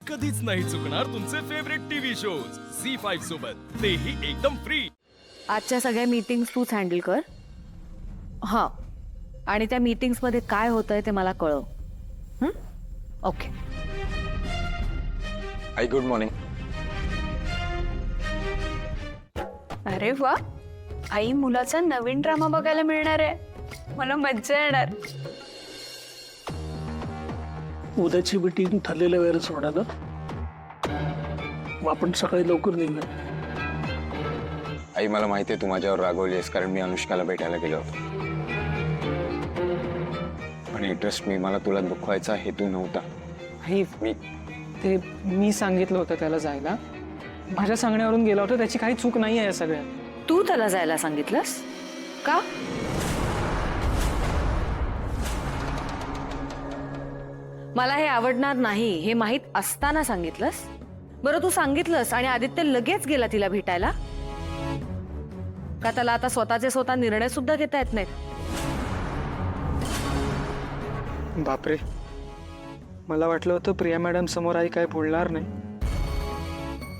कधीच नाही चुकणार तुमचे फेवरेट टीव्ही शोज झी5 सोबत, तेही एकदम फ्री। आजच्या सगळ्या मीटिंग्स तूच हँडल कर। हां, आणि त्या मीटिंग्स मध्ये काय होतंय ते मला कळव। ओके। आई गुड मॉर्निंग। अरे वा, आई मुलाचा नवीन ड्रामा बघायला मिळणार आहे, मला मज्जा येणार। उद्याची मीटिंग ठरलेल्या वेळेस होणार ना, मग आपण सकाळी लवकर निघूया। आई मला माहिती आहे तू माझ्यावर रागवलीस कारण मी अनुष्काला भेटायला गेलो होतो, पण ट्रस्ट मी, मला तुला दुखवायचा हेतू नव्हता। मी सांगितलं होतं त्याला जायला, माझ्या सांगण्यावरून गेला होता, त्याची काही चूक नाही आहे सगळ्यात। तू त्याला जायला सांगितलंस का? मला हे आवडणार नाही हे माहित असताना सांगितलंस? बरं, तू सांगितलंस आणि आदित्य लगेच गेला तिला भेटायला का? त्याला आता स्वतः निर्णय सुद्धा घेता येत नाहीत? बापरे, मला वाटलं होतं प्रिया मॅडम समोर आई काय बोलणार नाही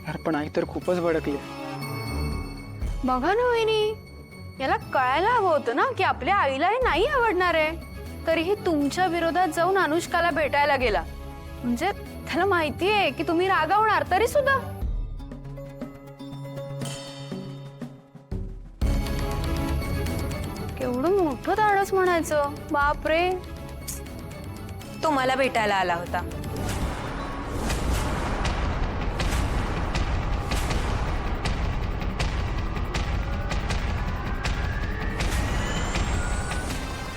यार, पण आई तर खूपच भडकली। बघा ना वहिनी, याला कळायला हवं होतं ना की आपल्या आईला हे नाही आवडणार आहे, तरीही तुमच्या विरोधात जाऊन अनुष्काला भेटायला गेला। म्हणजे त्याला माहिती आहे की तुम्ही रागावणार, तरी सुद्धा। केवढं मोठं धाडस म्हणायचं, बापरे। तो मला भेटायला आला होता।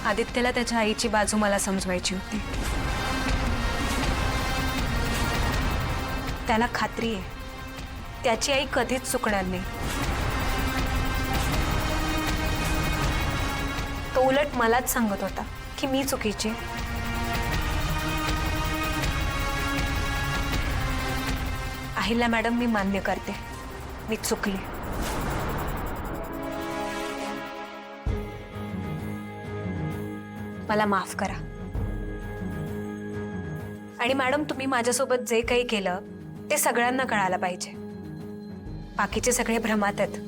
आदित्यला त्याच्या आईची बाजू मला समजवायची होती। त्याला खात्री आहे त्याची आई कधीच चुकणार नाही। तो उलट मलाच सांगत होता की मी चुकीची। अहिल्या मॅडम, मी मान्य करते, मी चुकली। मला माफ करा। आणि मॅडम, तुम्ही माझ्यासोबत जे काही केलं ते सगळ्यांना कळायला पाहिजे, बाकीचे सगळे भ्रमात आहेत।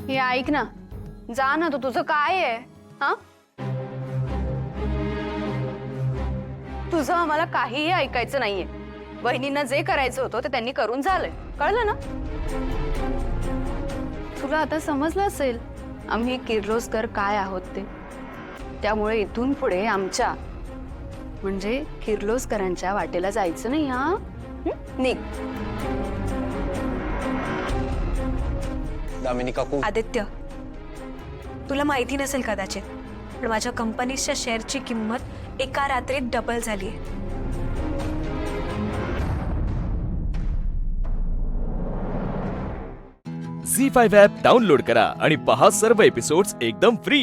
हे ऐक ना, जा ना, तू तुझं काय आहे? हा, तुझं आम्हाला काहीही ऐकायचं नाहीये। बहिणींना जे करायचं होतं ते त्यांनी करून झालंय, कळलं ना? तुला आता समजलं असेल आम्ही किर्लोस्कर काय आहोत ते। त्यामुळे इथून पुढे आमच्या म्हणजे किर्लोस्करांच्या वाटेला जायचं नाही। हा, निघ। दामिनी काकू, आदित्य, तुला माहिती नसेल कदाचित, पण माझ्या कंपनीच्या शेअरची किंमत एका रात्रीत डबल झाली आहे। झी5 ॲप डाउनलोड करा आणि पहा सर्व एपिसोड्स एकदम फ्री।